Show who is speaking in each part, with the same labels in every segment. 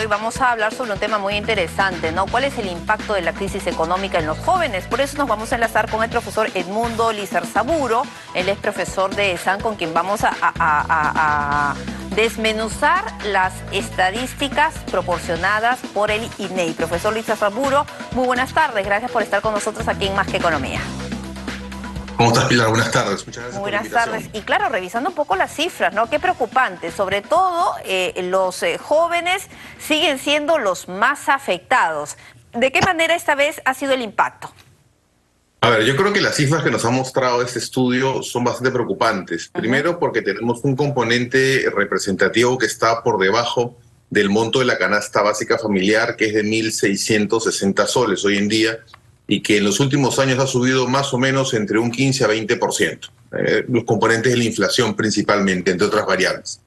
Speaker 1: hoy vamos a hablar sobre un tema muy interesante, ¿no? ¿Cuál es el impacto de la crisis económica en los jóvenes? Por eso nos vamos a enlazar con el profesor Edmundo Lizarzaburo. Él es profesor de ESAN, con quien vamos a desmenuzar las estadísticas proporcionadas por el INEI. Profesor Lizarzaburo, muy buenas tardes. Gracias por estar con nosotros aquí en Más que Economía.
Speaker 2: ¿Cómo estás, Pilar? Buenas tardes. Muchas gracias
Speaker 1: Muy
Speaker 2: por la
Speaker 1: buenas
Speaker 2: invitación.
Speaker 1: tardes. Y claro, revisando un poco las cifras, ¿no? Qué preocupante. Sobre todo, los jóvenes siguen siendo los más afectados. ¿De qué manera esta vez ha sido el impacto?
Speaker 2: A ver, yo creo que las cifras que nos ha mostrado este estudio son bastante preocupantes. Primero, porque tenemos un componente representativo que está por debajo del monto de la canasta básica familiar, que es de 1.660 soles hoy en día, y que en los últimos años ha subido más o menos entre un 15 a 20%. Los componentes de la inflación principalmente, entre otras variables.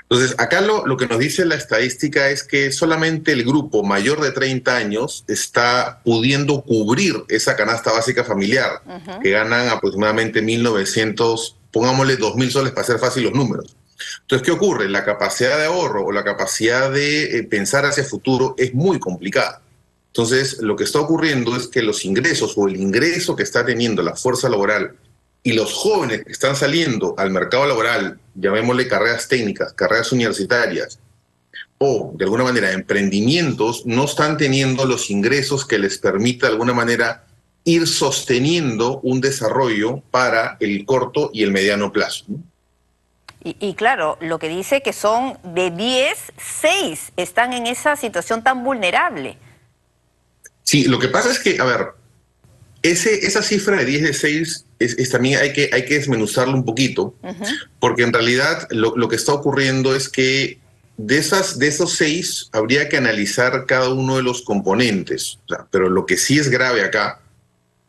Speaker 2: Entonces, acá lo que nos dice la estadística es que solamente el grupo mayor de 30 años está pudiendo cubrir esa canasta básica familiar, que ganan aproximadamente 1.900, pongámosle 2.000 soles para hacer fácil los números. Entonces, ¿qué ocurre? La capacidad de ahorro o la capacidad de pensar hacia futuro es muy complicada. Entonces, lo que está ocurriendo es que los ingresos o el ingreso que está teniendo la fuerza laboral y los jóvenes que están saliendo al mercado laboral, llamémosle carreras técnicas, carreras universitarias, o de alguna manera emprendimientos, no están teniendo los ingresos que les permita de alguna manera ir sosteniendo un desarrollo para el corto y el mediano plazo, ¿no?
Speaker 1: Y claro, lo que dice que son de 10, 6 están en esa situación tan vulnerable.
Speaker 2: Sí, lo que pasa es que, a ver, esa cifra de 10 de 6 también hay que desmenuzarlo un poquito, porque en realidad lo que está ocurriendo es que de esos 6 habría que analizar cada uno de los componentes. O sea, pero lo que sí es grave acá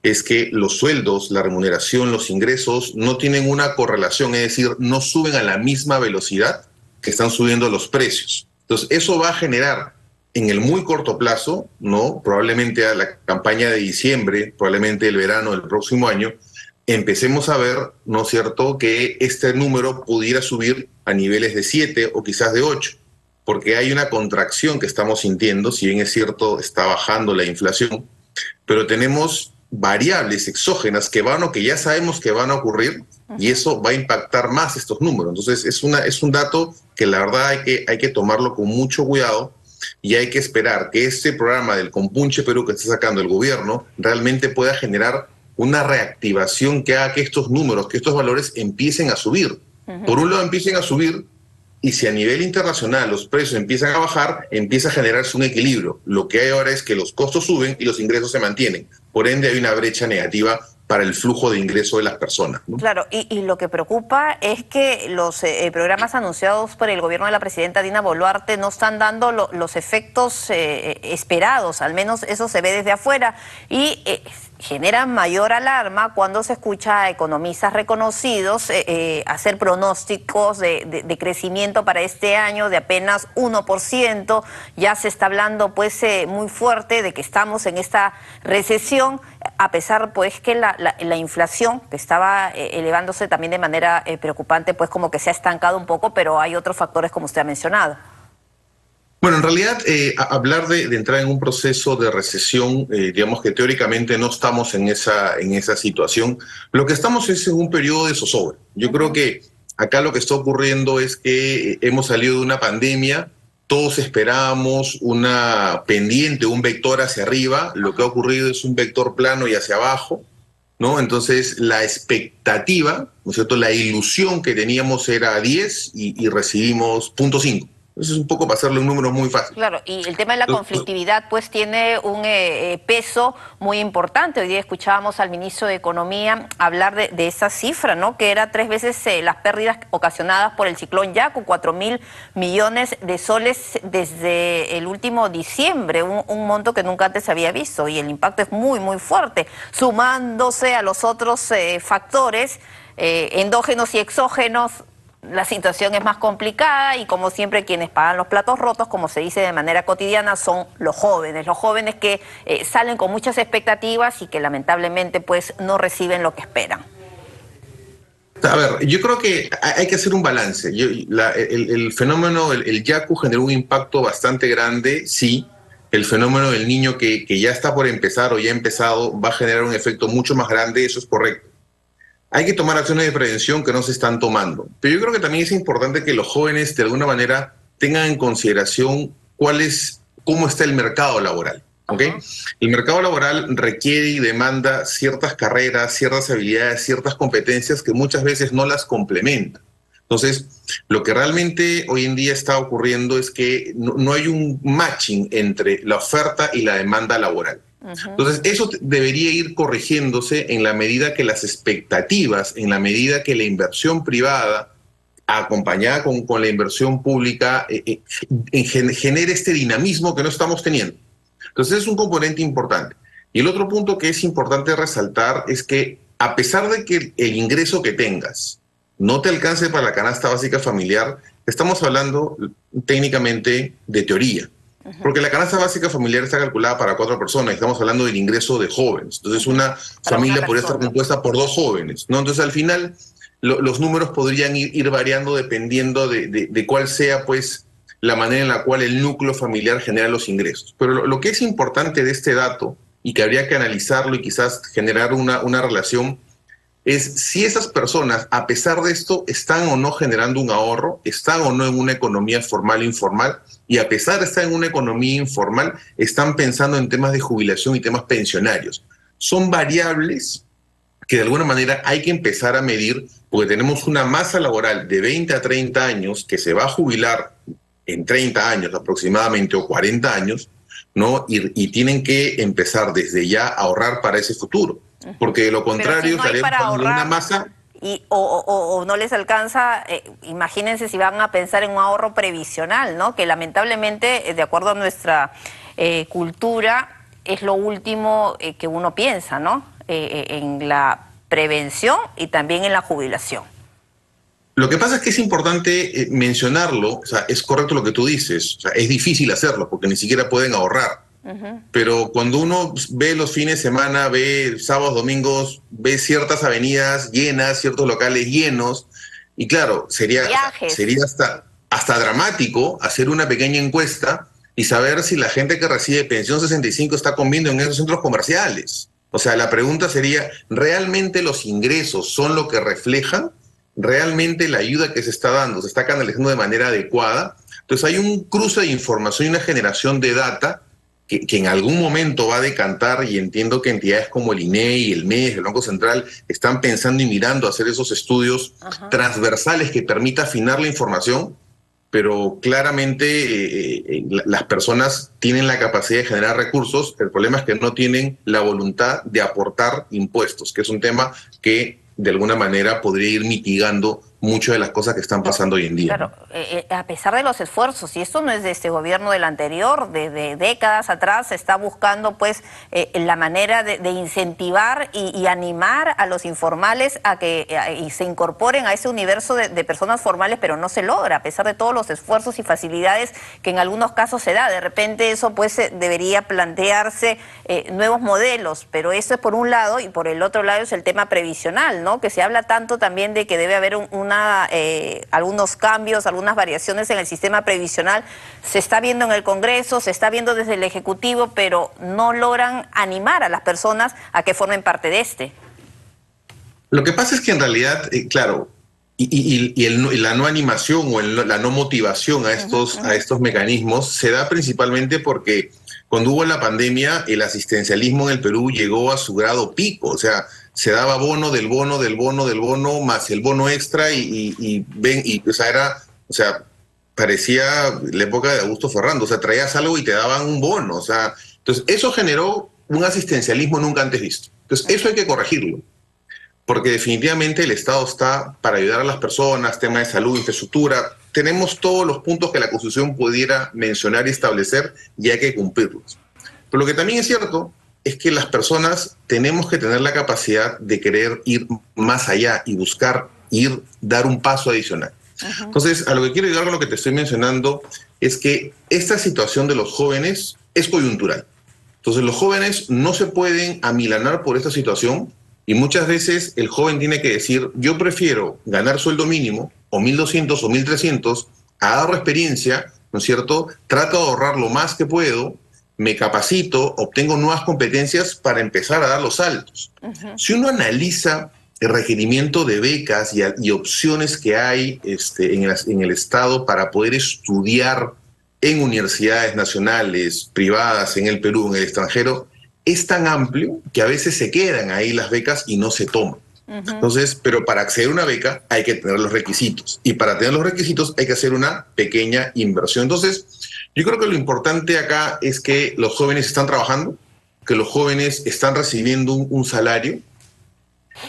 Speaker 2: es que los sueldos, la remuneración, los ingresos no tienen una correlación, es decir, no suben a la misma velocidad que están subiendo los precios. Entonces, eso va a generar en el muy corto plazo, ¿no? Probablemente a la campaña de diciembre, probablemente el verano del próximo año, empecemos a ver, ¿no es cierto?, que este número pudiera subir a niveles de 7 o quizás de 8, porque hay una contracción que estamos sintiendo, si bien es cierto, está bajando la inflación, pero tenemos variables exógenas que van o que ya sabemos que van a ocurrir, y eso va a impactar más estos números. Entonces es un dato que la verdad hay que tomarlo con mucho cuidado, y hay que esperar que este programa del Compunche Perú que está sacando el gobierno realmente pueda generar una reactivación que haga que estos números, que estos valores empiecen a subir. Por un lado empiecen a subir, y si a nivel internacional los precios empiezan a bajar, empieza a generarse un equilibrio. Lo que hay ahora es que los costos suben y los ingresos se mantienen. Por ende, hay una brecha negativa para el flujo de ingreso de las personas, ¿no?
Speaker 1: Claro, y lo que preocupa es que los programas anunciados por el gobierno de la presidenta Dina Boluarte no están dando los efectos esperados, al menos eso se ve desde afuera, y genera mayor alarma cuando se escucha a economistas reconocidos hacer pronósticos de crecimiento para este año de apenas 1%. Ya se está hablando pues muy fuerte de que estamos en esta recesión, a pesar pues que la inflación que estaba elevándose también de manera preocupante, pues como que se ha estancado un poco, pero hay otros factores como usted ha mencionado.
Speaker 2: Bueno, en realidad, hablar de entrar en un proceso de recesión, digamos que teóricamente no estamos en esa situación. Lo que estamos es en un periodo de zozobra. Yo creo que acá lo que está ocurriendo es que hemos salido de una pandemia, todos esperábamos una pendiente, un vector hacia arriba, lo que ha ocurrido es un vector plano y hacia abajo, ¿no? Entonces, la expectativa, ¿no es cierto?, la ilusión que teníamos era 10 y recibimos 0.5. Eso es un poco para hacerle un número muy fácil.
Speaker 1: Claro, y el tema de la conflictividad pues tiene un peso muy importante. Hoy día escuchábamos al ministro de Economía hablar de esa cifra, ¿no? Que era 3 veces las pérdidas ocasionadas por el ciclón Yaku, 4.000 millones de soles desde el último diciembre, un monto que nunca antes se había visto, y el impacto es muy, muy fuerte, sumándose a los otros factores endógenos y exógenos. La situación es más complicada y, como siempre, quienes pagan los platos rotos, como se dice de manera cotidiana, son los jóvenes que salen con muchas expectativas y que lamentablemente pues no reciben lo que esperan.
Speaker 2: A ver, yo creo que hay que hacer un balance. El fenómeno, el yaku generó un impacto bastante grande, sí. El fenómeno del niño que ya está por empezar o ya ha empezado va a generar un efecto mucho más grande, eso es correcto. Hay que tomar acciones de prevención que no se están tomando. Pero yo creo que también es importante que los jóvenes de alguna manera tengan en consideración cómo está el mercado laboral. ¿Ok? El mercado laboral requiere y demanda ciertas carreras, ciertas habilidades, ciertas competencias que muchas veces no las complementan. Entonces, lo que realmente hoy en día está ocurriendo es que no hay un matching entre la oferta y la demanda laboral. Entonces, eso debería ir corrigiéndose en la medida que las expectativas, en la medida que la inversión privada, acompañada con la inversión pública, genere este dinamismo que no estamos teniendo. Entonces, es un componente importante. Y el otro punto que es importante resaltar es que, a pesar de que el ingreso que tengas no te alcance para la canasta básica familiar, estamos hablando técnicamente de teoría. Porque la canasta básica familiar está calculada para 4 personas, estamos hablando del ingreso de jóvenes. Entonces, una familia podría estar compuesta por 2 jóvenes, ¿no? Entonces, al final, los números podrían ir variando dependiendo de cuál sea, pues, la manera en la cual el núcleo familiar genera los ingresos. Pero lo que es importante de este dato, y que habría que analizarlo y quizás generar una relación, es si esas personas, a pesar de esto, están o no generando un ahorro, están o no en una economía formal o informal, y a pesar de estar en una economía informal, están pensando en temas de jubilación y temas pensionarios. Son variables que de alguna manera hay que empezar a medir, porque tenemos una masa laboral de 20 a 30 años que se va a jubilar en 30 años aproximadamente o 40 años, ¿no? Y tienen que empezar desde ya a ahorrar para ese futuro. Porque de lo contrario,
Speaker 1: si no
Speaker 2: estaremos hablando de una masa.
Speaker 1: O no les alcanza, imagínense si van a pensar en un ahorro previsional, ¿no? Que lamentablemente, de acuerdo a nuestra cultura, es lo último que uno piensa, ¿no? En la prevención y también en la jubilación.
Speaker 2: Lo que pasa es que es importante mencionarlo, o sea, es correcto lo que tú dices, o sea, es difícil hacerlo porque ni siquiera pueden ahorrar. Pero cuando uno ve los fines de semana, ve sábados, domingos, ve ciertas avenidas llenas, ciertos locales llenos, y claro, sería hasta dramático hacer una pequeña encuesta y saber si la gente que recibe pensión 65 está comiendo en esos centros comerciales. O sea, la pregunta sería, ¿realmente los ingresos son lo que reflejan? ¿Realmente la ayuda que se está dando se está canalizando de manera adecuada? Entonces hay un cruce de información y una generación de data que en algún momento va a decantar, y entiendo que entidades como el INEI, el MES, el Banco Central, están pensando y mirando hacer esos estudios transversales que permita afinar la información, pero claramente las personas tienen la capacidad de generar recursos, el problema es que no tienen la voluntad de aportar impuestos, que es un tema que de alguna manera podría ir mitigando muchas de las cosas que están pasando hoy en día.
Speaker 1: Claro, a pesar de los esfuerzos, y esto no es de este gobierno del anterior, de décadas atrás se está buscando pues la manera de incentivar y animar a los informales a que y se incorporen a ese universo de personas formales, pero no se logra, a pesar de todos los esfuerzos y facilidades que en algunos casos se da. De repente eso pues debería plantearse nuevos modelos, pero eso es por un lado, y por el otro lado es el tema previsional, ¿no? Que se habla tanto también de que debe haber algunos cambios, algunas variaciones en el sistema previsional. Se está viendo en el Congreso, se está viendo desde el Ejecutivo, pero no logran animar a las personas a que formen parte de este.
Speaker 2: Lo que pasa es que en realidad, claro, la no animación o la no motivación a estos mecanismos se da principalmente porque cuando hubo la pandemia, el asistencialismo en el Perú llegó a su grado pico, o sea, se daba bono del bono, del bono, del bono, más el bono extra o sea, parecía la época de Augusto Ferrando, o sea, traías algo y te daban un bono, o sea, entonces eso generó un asistencialismo nunca antes visto. Entonces eso hay que corregirlo, porque definitivamente el Estado está para ayudar a las personas, tema de salud, infraestructura, tenemos todos los puntos que la Constitución pudiera mencionar y establecer y hay que cumplirlos. Pero lo que también es cierto es que las personas tenemos que tener la capacidad de querer ir más allá y buscar dar un paso adicional. Entonces, a lo que quiero llegar con lo que te estoy mencionando es que esta situación de los jóvenes es coyuntural. Entonces, los jóvenes no se pueden amilanar por esta situación Y muchas veces el joven tiene que decir, yo prefiero ganar sueldo mínimo, o 1.200 o 1.300, agarro experiencia, ¿no es cierto? Trato de ahorrar lo más que puedo, me capacito, obtengo nuevas competencias para empezar a dar los saltos. Si uno analiza el requerimiento de becas y opciones que hay en el Estado para poder estudiar en universidades nacionales, privadas, en el Perú, en el extranjero, es tan amplio que a veces se quedan ahí las becas y no se toman. Entonces, pero para acceder a una beca hay que tener los requisitos. Y para tener los requisitos hay que hacer una pequeña inversión. Entonces, yo creo que lo importante acá es que los jóvenes están trabajando, que los jóvenes están recibiendo un salario,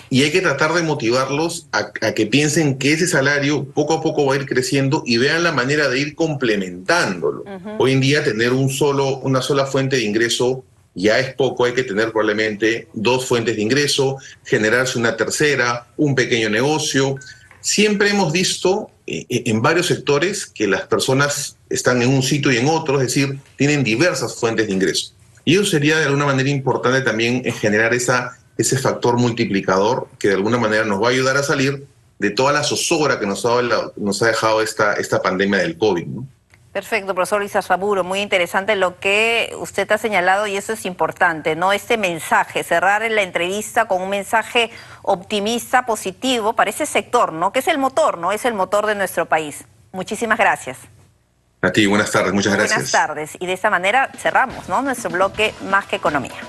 Speaker 2: y hay que tratar de motivarlos a que piensen que ese salario poco a poco va a ir creciendo y vean la manera de ir complementándolo. Hoy en día tener una sola fuente de ingreso ya es poco, hay que tener probablemente 2 fuentes de ingreso, generarse una tercera, un pequeño negocio. Siempre hemos visto en varios sectores que las personas están en un sitio y en otro, es decir, tienen diversas fuentes de ingreso. Y eso sería de alguna manera importante también en generar ese factor multiplicador que de alguna manera nos va a ayudar a salir de toda la zozobra que nos ha dejado esta pandemia del COVID, ¿no?
Speaker 1: Perfecto, profesor Luis Arzaburo, muy interesante lo que usted ha señalado y eso es importante, ¿no? Este mensaje, cerrar la entrevista con un mensaje optimista, positivo para ese sector, ¿no? Que es el motor, ¿no? Es el motor de nuestro país. Muchísimas gracias.
Speaker 2: A ti, buenas tardes, muchas gracias.
Speaker 1: Buenas tardes. Y de esta manera cerramos, ¿no? Nuestro bloque Más que Economía.